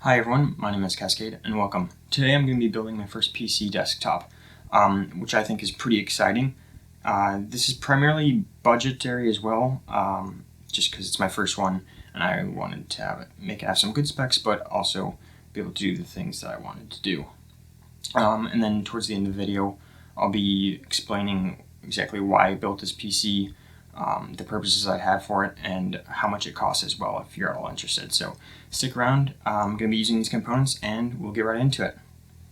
Hi everyone, my name is Caskade and welcome. Today I'm going to be building my first PC desktop, which I think is pretty exciting. This is primarily budgetary as well, just because it's my first one and I wanted to make it have some good specs, but also be able to do the things that I wanted to do. And then towards the end of the video, I'll be explaining exactly why I built this PC, the purposes I have for it, and how much it costs as well if you're all interested. So stick around, I'm going to be using these components and we'll get right into it.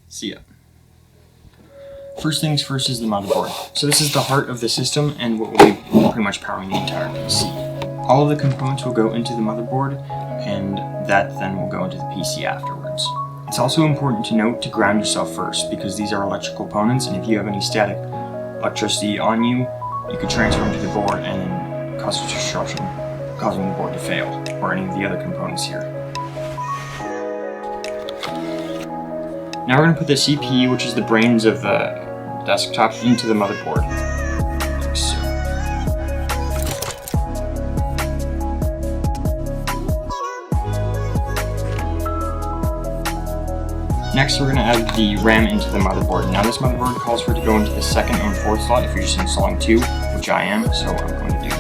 See ya. First things first is the motherboard. So this is the heart of the system and what will be pretty much powering the entire PC. All of the components will go into the motherboard and that then will go into the PC afterwards. It's also important to note to ground yourself first because these are electrical components, and if you have any static electricity on you, you could transfer them to the board and then cause disruption, causing the board to fail, or any of the other components here. Now we're going to put the CPU, which is the brains of the desktop, into the motherboard. Like so. Next, we're going to add the RAM into the motherboard. Now this motherboard calls for it to go into the second and fourth slot if you're just installing two, which I am, so I'm going to do that.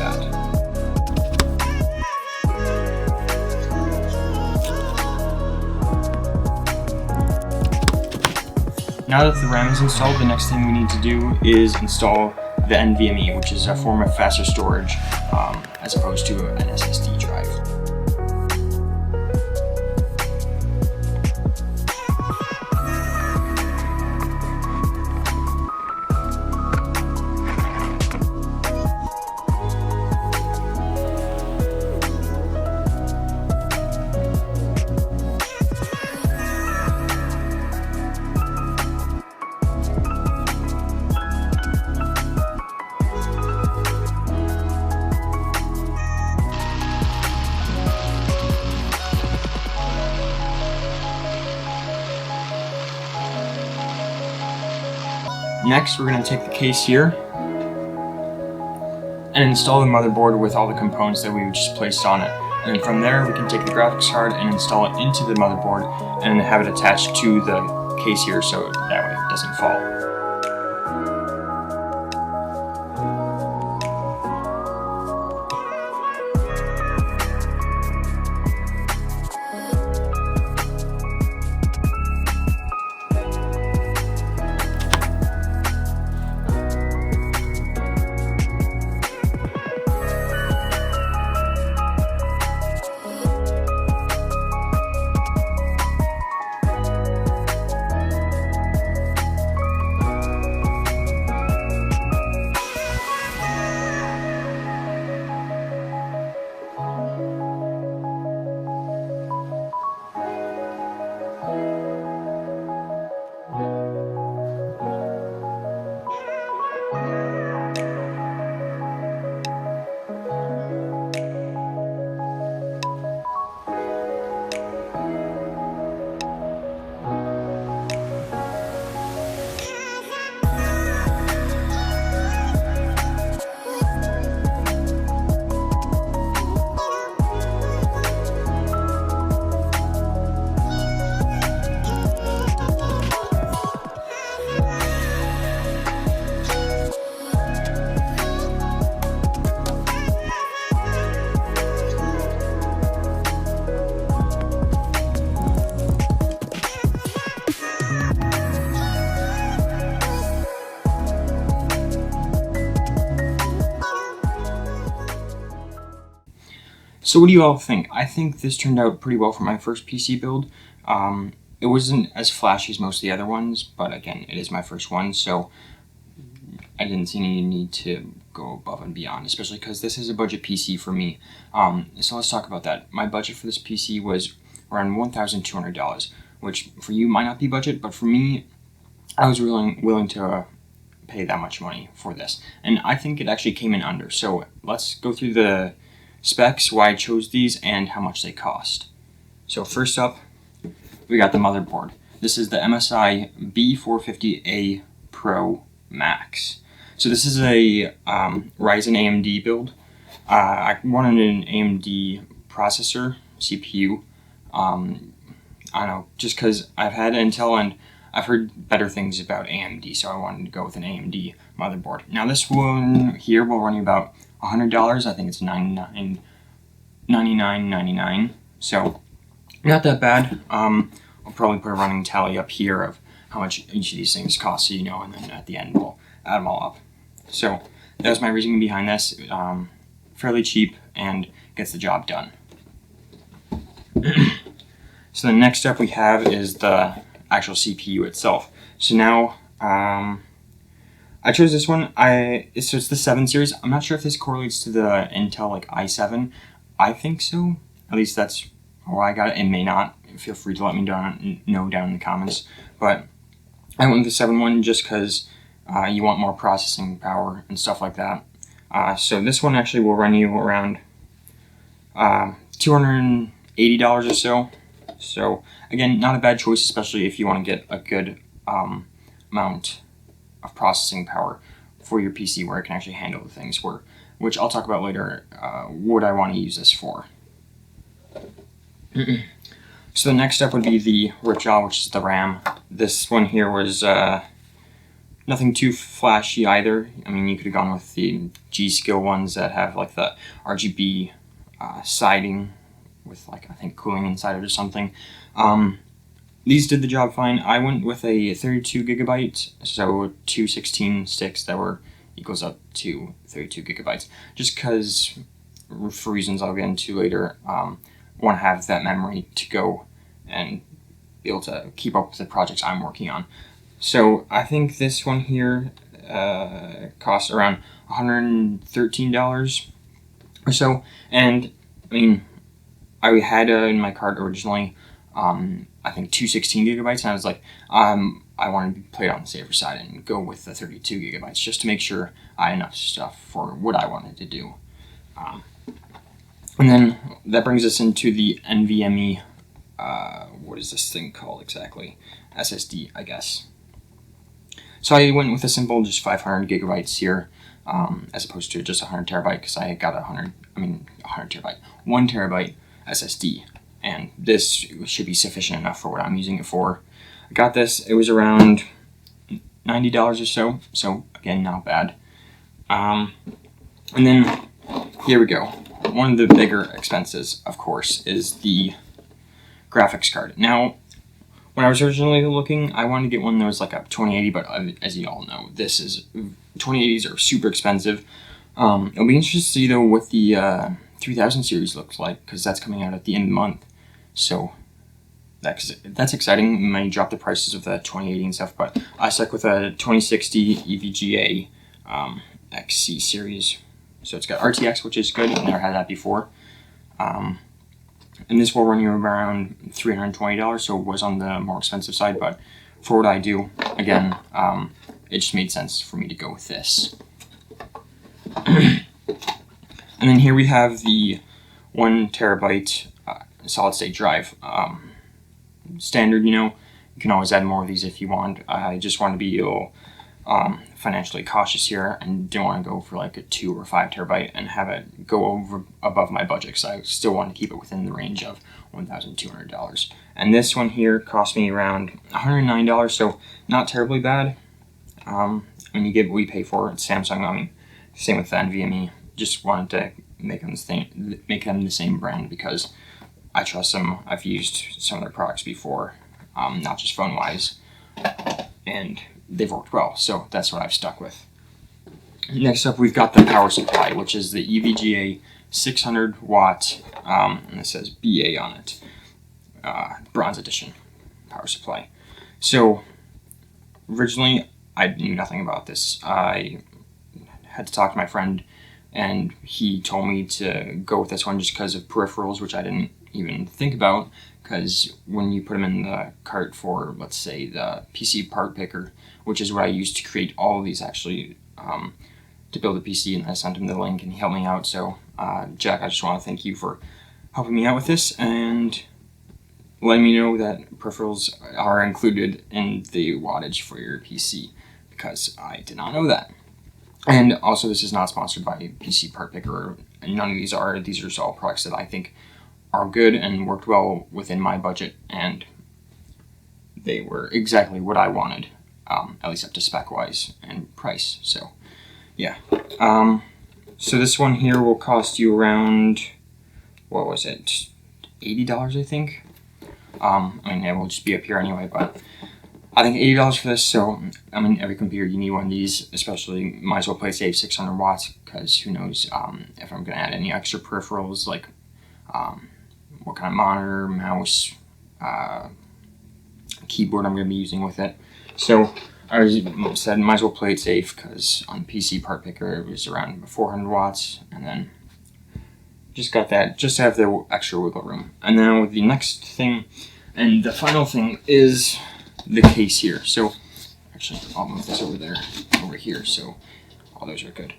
Now that the RAM is installed, the next thing we need to do is install the NVMe, which is a form of faster storage as opposed to an SSD drive. Next, we're going to take the case here and install the motherboard with all the components that we just placed on it. And then from there, we can take the graphics card and install it into the motherboard and have it attached to the case here so that way it doesn't fall. So what do you all think? I think this turned out pretty well for my first PC build. It wasn't as flashy as most of the other ones, but again, it is my first one, so I didn't see any need to go above and beyond, especially because this is a budget PC for me. So let's talk about that. My budget for this PC was around $1,200, which for you might not be budget, but for me, I was willing to pay that much money for this. And I think it actually came in under. So let's go through the specs, why I chose these, and how much they cost. So first up, we got the motherboard. This is the MSI B450A Pro Max. So this is a Ryzen AMD build. I wanted an AMD processor, CPU, I don't know, just because I've had Intel and I've heard better things about AMD, so I wanted to go with an AMD motherboard. Now this one here will run you about $100. I think it's $99.99. So not that bad. I'll probably put a running tally up here of how much each of these things cost, so you know, and then at the end we'll add them all up. So that was my reasoning behind this. Fairly cheap and gets the job done. So the next step we have is the actual CPU itself. So now I chose this one. So it's the 7 series. I'm not sure if this correlates to the Intel like i7. I think so. At least that's why I got it. It may not. Feel free to let me know down in the comments. But I went with the 7 one just because you want more processing power and stuff like that. So this one actually will run you around $280 or so. So again, not a bad choice, especially if you want to get a good amount of processing power for your PC where it can actually handle the things, which I'll talk about later, what I want to use this for. So the next step would be the ripjaw, which is the RAM. This one here was nothing too flashy either. I mean, you could have gone with the G-Skill ones that have like the RGB siding with like, I think, cooling inside it or something. These did the job fine. I went with a 32 gigabyte, so 216 sticks that equals up to 32 gigabytes. Just because, for reasons I'll get into later, want to have that memory to go and be able to keep up with the projects I'm working on. So I think this one here costs around $113 or so, and I mean, I had in my cart originally, I think 216 gigabytes, and I was like, I wanted to play it on the safer side and go with the 32 gigabytes just to make sure I had enough stuff for what I wanted to do. And then that brings us into the NVMe, what is this thing called exactly? SSD, I guess. So I went with a simple, just 500 gigabytes here, as opposed to just 100 terabyte, because I got 100 terabyte, 1 terabyte SSD, and this should be sufficient enough for what I'm using it for. I got this, it was around $90 or so, so again, not bad. And then, here we go. One of the bigger expenses, of course, is the graphics card. Now, when I was originally looking, I wanted to get one that was like a 2080, but as you all know, 2080s are super expensive. It'll be interesting to see though what the 3000 series looks like, because that's coming out at the end of the month. So that's exciting. It might drop the prices of the 2080 and stuff, but I stuck with a 2060 EVGA XC series. So it's got RTX, which is good. I've never had that before. And this will run you around $320, so it was on the more expensive side, but for what I do, again, it just made sense for me to go with this. And then here we have the 1 terabyte solid state drive. Standard, you know, you can always add more of these if you want. I just want to be a little financially cautious here and don't want to go for like a 2 or 5 terabyte and have it go above my budget, because I still want to keep it within the range of $1,200. And this one here cost me around $109, so not terribly bad. When you get what we pay for at Samsung, I mean, same with the NVMe. Just wanted to make them the same brand because I trust them. I've used some of their products before, not just phone-wise, and they've worked well, so that's what I've stuck with. Next up, we've got the power supply, which is the EVGA 600 watt, and it says BA on it, bronze edition power supply. So originally, I knew nothing about this. I had to talk to my friend, and he told me to go with this one just because of peripherals, which I didn't even think about, because when you put them in the cart for, let's say, the PC part picker, which is what I used to create all of these actually, to build a PC, and I sent him the link and he helped me out. So Jack, I just want to thank you for helping me out with this and letting me know that peripherals are included in the wattage for your PC, because I did not know that. And also, this is not sponsored by PC Part Picker. None of these are. These are just all products that I think are good and worked well within my budget, and they were exactly what I wanted, at least up to spec wise and price. So yeah. So this one here will cost you around, what was it, $80 I think. I mean, it will just be up here anyway, but I think $80 for this. So I mean, every computer you need one of these, especially might as well play safe 600 watts, because who knows if I'm gonna add any extra peripherals like what kind of monitor, mouse, keyboard I'm gonna be using with it. So I already said might as well play it safe, because on PC part picker it was around 400 watts, and then just got that just to have the extra wiggle room. And now the next thing and the final thing is the case here. So actually I'll move this over here, so all those are good.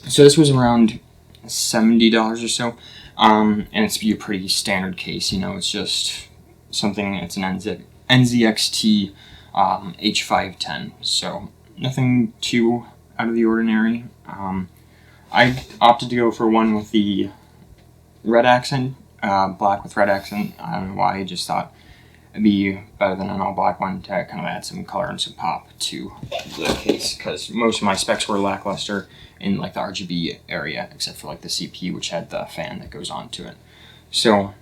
So this was around $70 or so, and it's a pretty standard case. You know, it's just something. It's an NZXT H510, so nothing too out of the ordinary. I opted to go for one with the red accent, black with red accent. I don't know why, I just thought it'd be better than an all black one to kind of add some color and some pop to the case, because most of my specs were lackluster in like the RGB area, except for like the CPU, which had the fan that goes onto it. So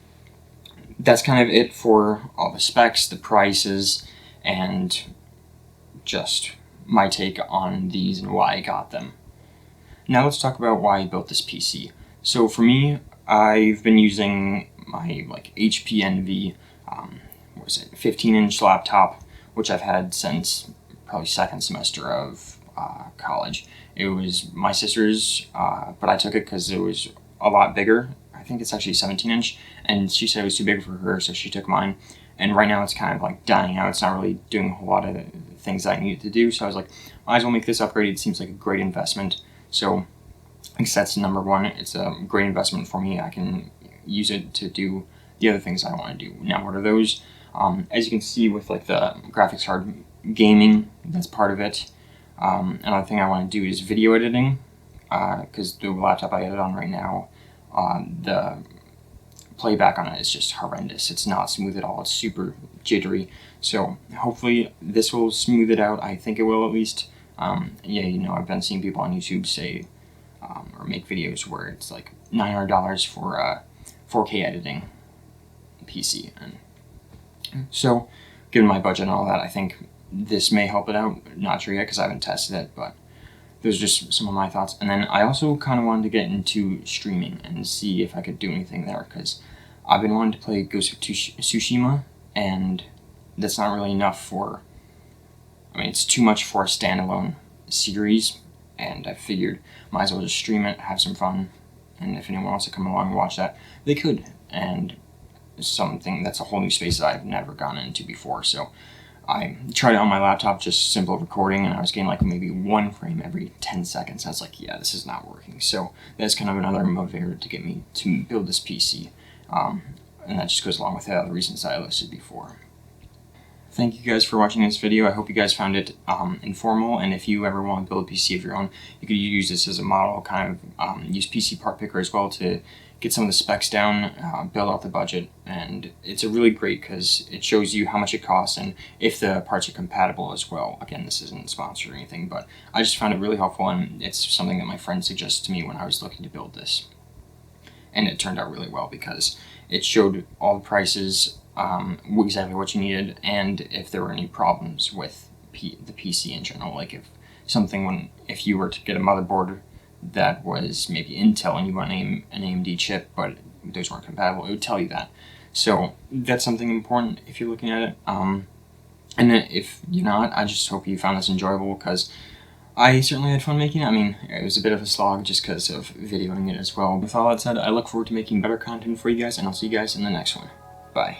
that's kind of it for all the specs, the prices, and just my take on these and why I got them. Now let's talk about why I built this PC. So for me, I've been using my like HP Envy, 15-inch laptop, which I've had since probably second semester of college. It was my sister's, but I took it because it was a lot bigger. I think it's actually 17-inch, and she said it was too big for her, so she took mine. And right now it's kind of like dying out. It's not really doing a whole lot of things I needed to do, so I was like, might as well make this upgrade. It seems like a great investment. So I guess that's number one. It's a great investment for me. I can use it to do the other things I want to do. Now, what are those? As you can see with like the graphics card gaming, that's part of it. Another thing I want to do is video editing, because the laptop I edit on right now, the playback on it is just horrendous. It's not smooth at all. It's super jittery. So hopefully this will smooth it out. I think it will, at least. Yeah, you know, I've been seeing people on YouTube say or make videos where it's like $900 for a 4K editing PC, and so given my budget and all that, I think this may help it out. Not sure yet because I haven't tested it, but those are just some of my thoughts. And then I also kind of wanted to get into streaming and see if I could do anything there, because I've been wanting to play Ghost of Tsushima, and that's not really enough for, I mean, it's too much for a standalone series, and I figured might as well just stream it, have some fun, and if anyone wants to come along and watch that, they could. And something that's a whole new space that I've never gone into before. So I tried it on my laptop, just simple recording, and I was getting like maybe one frame every 10 seconds. I was like, yeah, this is not working. So that's kind of another motivator to get me to build this PC. And that just goes along with the other reasons that I listed before. Thank you guys for watching this video. I hope you guys found it informal, and if you ever want to build a PC of your own, you could use this as a model, kind of use PC Part Picker as well to get some of the specs down, build out the budget, and it's a really great because it shows you how much it costs and if the parts are compatible as well. Again, this isn't sponsored or anything, but I just found it really helpful, and it's something that my friend suggested to me when I was looking to build this. And it turned out really well because it showed all the prices, exactly what you needed, and if there were any problems with the PC in general, like if you were to get a motherboard that was maybe Intel and you want an AMD chip, but those weren't compatible, it would tell you that. So that's something important if you're looking at it. And if you're not, I just hope you found this enjoyable, because I certainly had fun making it. I mean, it was a bit of a slog just because of videoing it as well. With all that said, I look forward to making better content for you guys, and I'll see you guys in the next one. Bye.